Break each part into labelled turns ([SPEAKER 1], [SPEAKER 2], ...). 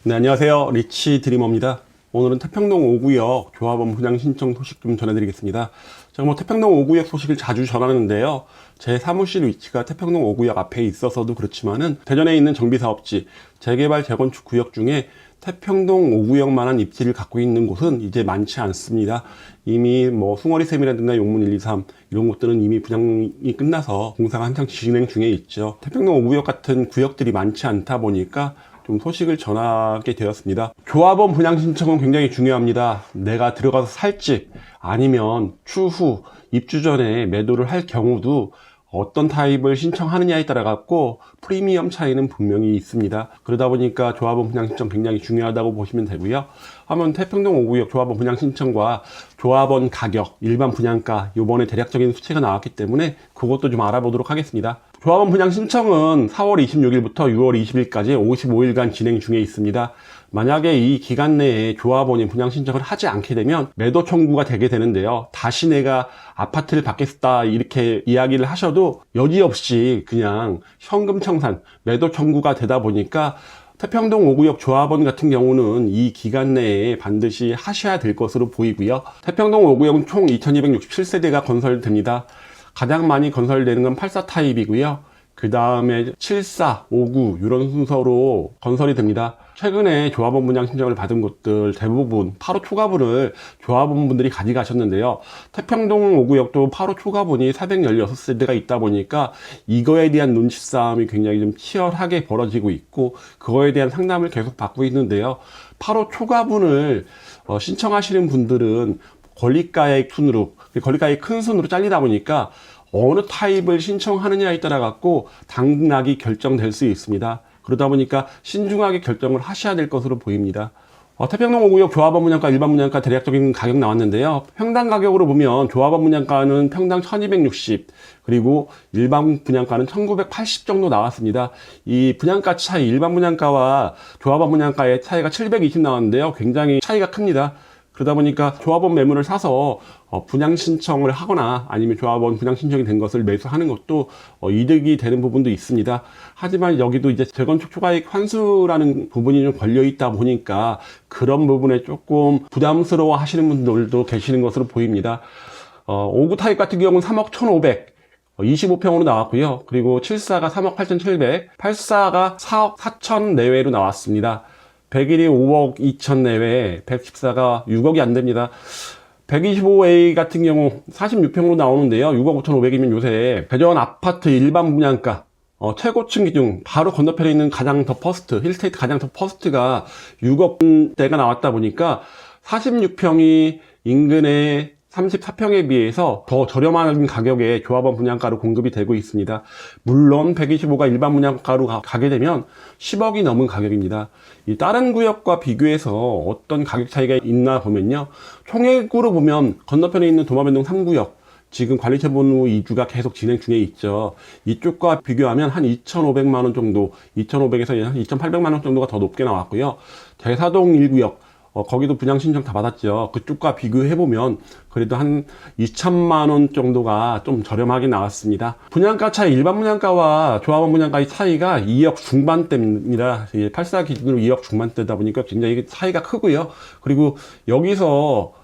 [SPEAKER 1] 네, 안녕하세요. 리치 드리머입니다. 오늘은 태평동 5구역 조합원 분양 신청 소식 좀 전해드리겠습니다. 제가 태평동 5구역 소식을 자주 전하는데요. 제 사무실 위치가 태평동 5구역 앞에 있어서도 그렇지만은 대전에 있는 정비사업지, 재개발, 재건축 구역 중에 태평동 5구역만한 입지를 갖고 있는 곳은 이제 많지 않습니다. 이미 숭어리샘이라든가 용문 1, 2, 3 이런 곳들은 이미 분양이 끝나서 공사가 한창 진행 중에 있죠. 태평동 5구역 같은 구역들이 많지 않다 보니까 좀 소식을 전하게 되었습니다. 조합원 분양 신청은 굉장히 중요합니다. 내가 들어가서 살지 아니면 추후 입주 전에 매도를 할 경우도 어떤 타입을 신청하느냐에 따라 갖고 프리미엄 차이는 분명히 있습니다. 그러다 보니까 조합원 분양 신청 굉장히 중요하다고 보시면 되고요. 한번 태평동 5구역 조합원 분양 신청과 조합원 가격, 일반 분양가 요번에 대략적인 수치가 나왔기 때문에 그것도 좀 알아보도록 하겠습니다. 조합원 분양 신청은 4월 26일부터 6월 20일까지 55일간 진행 중에 있습니다. 만약에 이 기간 내에 조합원이 분양 신청을 하지 않게 되면 매도 청구가 되게 되는데요. 다시 내가 아파트를 받겠다 이렇게 이야기를 하셔도 여지없이 그냥 현금 청산, 매도 청구가 되다 보니까 태평동 5구역 조합원 같은 경우는 이 기간 내에 반드시 하셔야 될 것으로 보이고요. 태평동 5구역은 총 2267세대가 건설됩니다. 가장 많이 건설되는 건 84 타입이고요. 그 다음에 74, 59 이런 순서로 건설이 됩니다. 최근에 조합원 분양 신청을 받은 곳들 대부분 8호 초과분을 조합원분들이 가져가셨는데요. 태평동 5구역도 8호 초과분이 416세대가 있다 보니까 이거에 대한 눈치 싸움이 굉장히 좀 치열하게 벌어지고 있고 그거에 대한 상담을 계속 받고 있는데요. 8호 초과분을 신청하시는 분들은 권리가액 순으로, 권리가액 큰 순으로 잘리다 보니까 어느 타입을 신청하느냐에 따라 갖고 당락이 결정될 수 있습니다. 그러다 보니까 신중하게 결정을 하셔야 될 것으로 보입니다. 태평동 5구역 조합원 분양가, 일반 분양가 대략적인 가격 나왔는데요. 평당 가격으로 보면 조합원 분양가는 평당 1260, 그리고 일반 분양가는 1980 정도 나왔습니다. 이 분양가 차이, 일반 분양가와 조합원 분양가의 차이가 720 나왔는데요. 굉장히 차이가 큽니다. 그러다 보니까 조합원 매물을 사서 분양 신청을 하거나 아니면 조합원 분양 신청이 된 것을 매수하는 것도 이득이 되는 부분도 있습니다. 하지만 여기도 이제 재건축 초과이익 환수라는 부분이 좀 걸려 있다 보니까 그런 부분에 조금 부담스러워 하시는 분들도 계시는 것으로 보입니다. 5구 타입 같은 경우는 3억 1,500 25평으로 나왔고요. 그리고 74가 3억 8,700, 84가 4억 4천 내외로 나왔습니다. 101이 5억 2천 내외, 114가 6억이 안 됩니다. 125A 같은 경우 46평으로 나오는데요. 6억 5,500이면 요새 대전 아파트 일반 분양가 최고층 기준 바로 건너편에 있는 가장 더 퍼스트, 힐스테이트 가장 더 퍼스트가 6억대가 나왔다 보니까 46평이 인근의 34평에 비해서 더 저렴한 가격에 조합원 분양가로 공급이 되고 있습니다. 물론 125가 일반 분양가로 가게 되면 10억이 넘은 가격입니다. 이 다른 구역과 비교해서 어떤 가격 차이가 있나 보면요. 총액으로 보면 건너편에 있는 도마변동 3구역 지금 관리처분 이주가 계속 진행 중에 있죠. 이쪽과 비교하면 한 2,500만 원 정도, 2,500에서 한 2,800만 원 정도가 더 높게 나왔고요. 대사동 1구역 거기도 분양 신청 다 받았죠. 그쪽과 비교해보면 그래도 한 2천만 원 정도가 좀 저렴하게 나왔습니다. 분양가 차이, 일반 분양가와 조합원 분양가의 차이가 2억 중반대입니다. 84 기준으로 2억 중반대다 보니까 굉장히 차이가 크고요. 그리고 여기서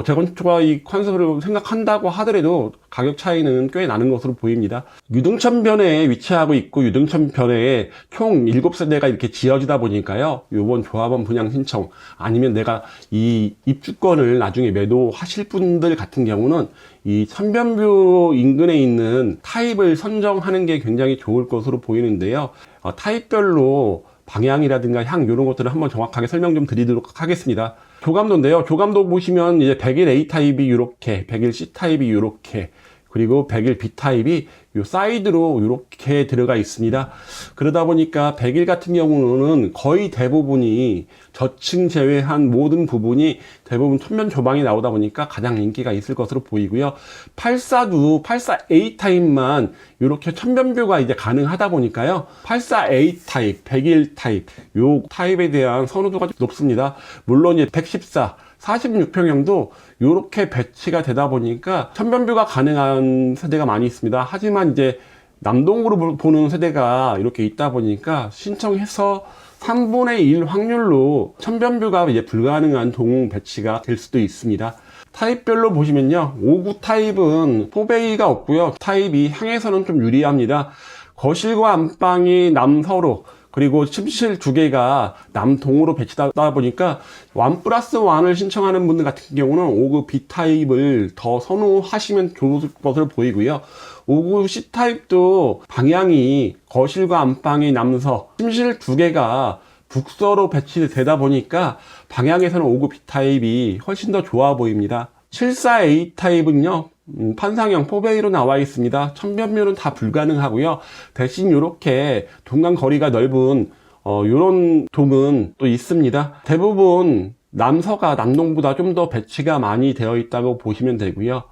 [SPEAKER 1] 재건축과 이 컨셉을 생각한다고 하더라도 가격 차이는 꽤 나는 것으로 보입니다. 유등천변에 위치하고 있고 유등천변에 총 7세대가 이렇게 지어지다 보니까요. 요번 조합원 분양 신청 아니면 내가 이 입주권을 나중에 매도하실 분들 같은 경우는 이 천변뷰 인근에 있는 타입을 선정하는 게 굉장히 좋을 것으로 보이는데요. 타입별로 방향이라든가 향 이런 것들을 한번 정확하게 설명 좀 드리도록 하겠습니다. 조감도인데요. 조감도 보시면 이제 101 A 타입이 이렇게, 101 C 타입이 이렇게, 그리고 101 B 타입이 요 사이드로 이렇게 들어가 있습니다. 그러다 보니까 101 같은 경우는 거의 대부분이 저층 제외한 모든 부분이 대부분 천면 조방이 나오다 보니까 가장 인기가 있을 것으로 보이고요. 84도 84A 타입만 이렇게 천변뷰가 이제 가능하다 보니까요. 84A 타입, 101 타입 요 타입에 대한 선호도가 높습니다. 물론 이제 114 46평형도 이렇게 배치가 되다 보니까 천변뷰가 가능한 세대가 많이 있습니다. 하지만 이제 남동으로 보는 세대가 이렇게 있다 보니까 신청해서 3분의 1 확률로 천변뷰가 이제 불가능한 동 배치가 될 수도 있습니다. 타입별로 보시면요, 5구 타입은 포베이가 없고요. 타입이 향에서는 좀 유리합니다. 거실과 안방이 남서로, 그리고 침실 2개가 남동으로 배치되다 보니까 1+1을 신청하는 분들 같은 경우는 5구 B타입을 더 선호하시면 좋을 것으로 보이고요. 5구 C타입도 방향이 거실과 안방이 남서, 침실 2개가 북서로 배치되다 보니까 방향에서는 5구 B타입이 훨씬 더 좋아 보입니다. 74A 타입은요, 판상형 포베이로 나와 있습니다. 천변뷰는 다 불가능하고요. 대신 이렇게 동간 거리가 넓은 요런 동은 또 있습니다. 대부분 남서가 남동보다 좀 더 배치가 많이 되어 있다고 보시면 되고요.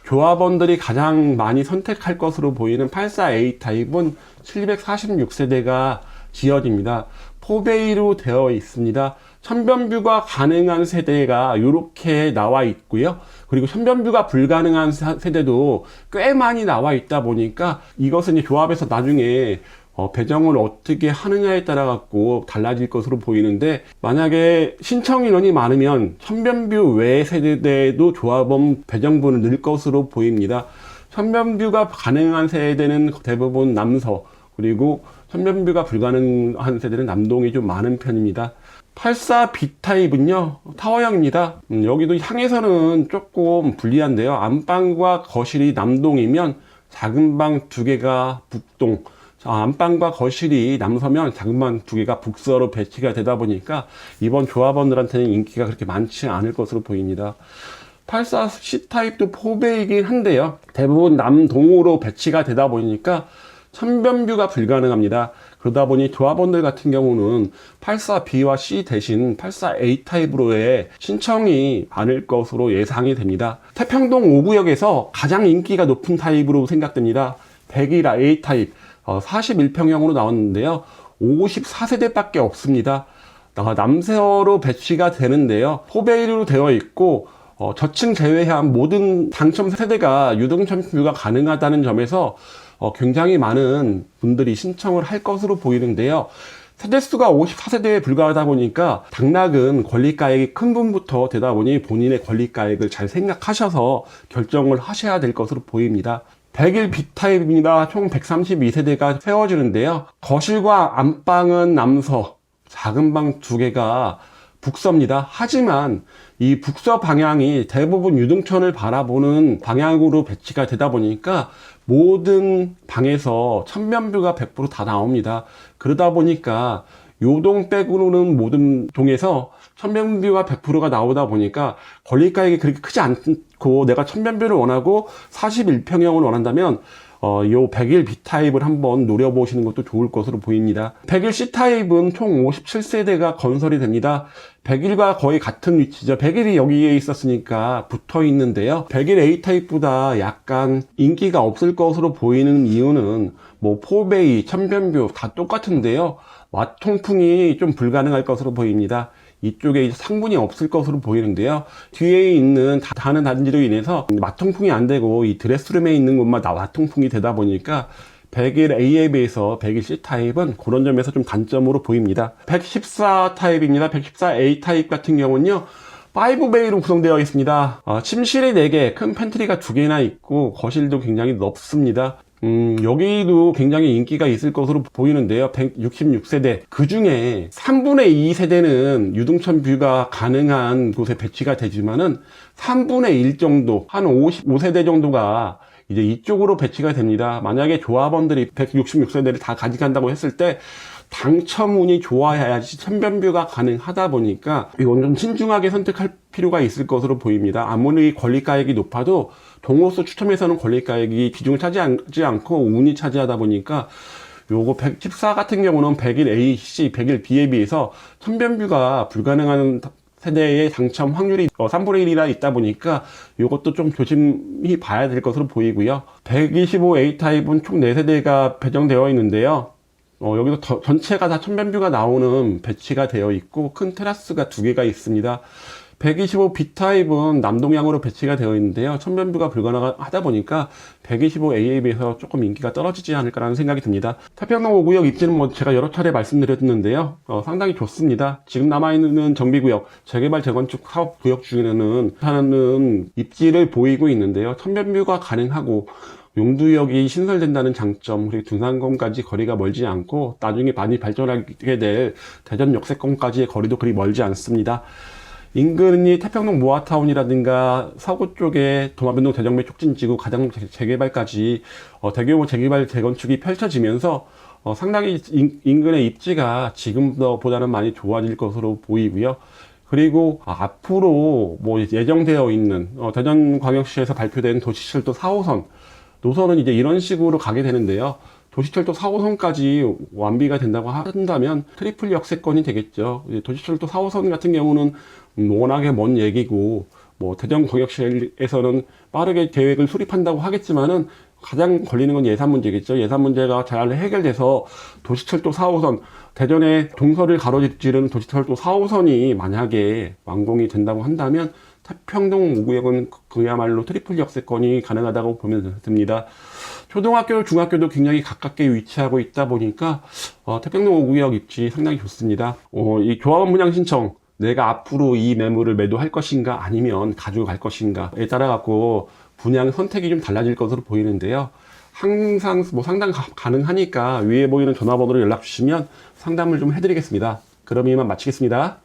[SPEAKER 1] 조합원들이 가장 많이 선택할 것으로 보이는 84A 타입은 746세대가 지어집니다. 포베이로 되어 있습니다. 천변뷰가 가능한 세대가 이렇게 나와 있고요. 그리고 천변뷰가 불가능한 세대도 꽤 많이 나와 있다 보니까 이것은 이제 조합에서 나중에 배정을 어떻게 하느냐에 따라 갖고 달라질 것으로 보이는데, 만약에 신청 인원이 많으면 천변뷰 외 세대도 조합원 배정분을 넣을 것으로 보입니다. 천변뷰가 가능한 세대는 대부분 남서, 그리고 천변뷰가 불가능한 세대는 남동이 좀 많은 편입니다. 84B 타입은요, 타워형입니다. 여기도 향에서는 조금 불리한데요. 안방과 거실이 남동이면 작은 방 2개가 북동, 안방과 거실이 남서면 작은 방 2개가 북서로 배치가 되다 보니까 이번 조합원들한테는 인기가 그렇게 많지 않을 것으로 보입니다. 84C 타입도 포베이긴 한데요, 대부분 남동으로 배치가 되다 보니까 천변뷰가 불가능합니다. 그러다 보니 조합원들 같은 경우는 84B와 C 대신 84A 타입으로의 신청이 많을 것으로 예상이 됩니다. 태평동 5구역에서 가장 인기가 높은 타입으로 생각됩니다. 101A 타입 41평형으로 나왔는데요, 54세대밖에 없습니다. 남서로 배치가 되는데요, 포베이로 되어 있고 저층 제외한 모든 당첨 세대가 유동천뷰가 가능하다는 점에서 굉장히 많은 분들이 신청을 할 것으로 보이는데요. 세대수가 54세대에 불과하다 보니까 당락은 권리가액이 큰 분부터 되다 보니 본인의 권리가액을 잘 생각하셔서 결정을 하셔야 될 것으로 보입니다. 101 B타입입니다. 총 132세대가 세워지는데요. 거실과 안방은 남서, 작은 방 2개가 북서입니다. 하지만 이 북서 방향이 대부분 유등천을 바라보는 방향으로 배치가 되다 보니까 모든 방에서 천변뷰가 100% 다 나옵니다. 그러다 보니까 요동 빼고는 모든 동에서 천변뷰가 100%가 나오다 보니까 권리가액이 그렇게 크지 않고, 내가 천변뷰를 원하고 41평형을 원한다면 요 101 B타입을 한번 노려보시는 것도 좋을 것으로 보입니다. 101 C타입은 총 57세대가 건설이 됩니다. 101과 거의 같은 위치죠. 101이 여기에 있었으니까 붙어 있는데요. 101 A타입보다 약간 인기가 없을 것으로 보이는 이유는 뭐 포베이, 천변뷰 다 똑같은데요, 와통풍이 좀 불가능할 것으로 보입니다. 이쪽에 이제 상분이 없을 것으로 보이는데요, 뒤에 있는 다른 단지로 인해서 마통풍이 안 되고 이 드레스룸에 있는 곳만 와통풍이 되다 보니까 101A에 비해서 101C 타입은 그런 점에서 좀 단점으로 보입니다. 114 타입입니다. 114A 타입 같은 경우는요, 5베이로 구성되어 있습니다. 침실이 4개, 큰 팬트리가 2개나 있고 거실도 굉장히 넓습니다. 여기도 굉장히 인기가 있을 것으로 보이는데요. 166세대, 그 중에 3분의 2 세대는 유등천 뷰가 가능한 곳에 배치가 되지만은 3분의 1 정도, 한 55세대 정도가 이제 이쪽으로 배치가 됩니다. 만약에 조합원들이 166세대를 다 가져간다고 했을 때 당첨운이 좋아야지 천변뷰가 가능하다 보니까 이건 좀 신중하게 선택할 필요가 있을 것으로 보입니다. 아무리 권리가액이 높아도 동호수 추첨에서는 권리가액이 비중을 차지하지 않고 운이 차지하다 보니까 요거 114 같은 경우는 101A, C, 101B에 비해서 천변뷰가 불가능한 세대의 당첨 확률이 3분의 1이나 있다 보니까 이것도 좀 조심히 봐야 될 것으로 보이고요. 125A 타입은 총 4세대가 배정되어 있는데요. 여기서 전체가 다 천변뷰가 나오는 배치가 되어 있고 큰 테라스가 2개가 있습니다. 125 B타입은 남동향으로 배치가 되어 있는데요. 천변뷰가 불가능하다 보니까 125A에 비해서 조금 인기가 떨어지지 않을까라는 생각이 듭니다. 태평양 5구역 입지는 뭐 제가 여러 차례 말씀드렸는데요. 상당히 좋습니다. 지금 남아있는 정비구역, 재개발, 재건축 사업 구역 중에는 하는 입지를 보이고 있는데요. 천변뷰가 가능하고 용두역이 신설된다는 장점, 그리고 둔산공까지 거리가 멀지 않고 나중에 많이 발전하게 될 대전 역세권까지의 거리도 그리 멀지 않습니다. 인근이 태평동 모아타운이라든가 서구 쪽에 도마변동 대정배 촉진지구 가장 재개발까지 대규모 재개발 재건축이 펼쳐지면서 상당히 인근의 입지가 지금보다는 많이 좋아질 것으로 보이고요. 그리고 앞으로 뭐 예정되어 있는 대전광역시에서 발표된 도시철도 4호선 노선은 이제 이런 식으로 가게 되는데요. 도시철도 4호선까지 완비가 된다고 한다면 트리플 역세권이 되겠죠. 도시철도 4호선 같은 경우는 워낙에 먼 얘기고, 뭐 대전광역시에서는 빠르게 계획을 수립한다고 하겠지만은 가장 걸리는 건 예산 문제겠죠. 예산 문제가 잘 해결돼서 도시철도 4호선, 대전의 동서를 가로지르는 도시철도 4호선이 만약에 완공이 된다고 한다면 태평동 5구역은 그야말로 트리플 역세권이 가능하다고 보면 됩니다. 초등학교, 중학교도 굉장히 가깝게 위치하고 있다 보니까 태평동 5구역 입지 상당히 좋습니다. 이 조합원 분양 신청, 내가 앞으로 이 매물을 매도할 것인가 아니면 가지고 갈 것인가에 따라 갖고 분양 선택이 좀 달라질 것으로 보이는데요. 항상 뭐 상담 가능하니까 위에 보이는 전화번호로 연락 주시면 상담을 좀 해드리겠습니다. 그럼 이만 마치겠습니다.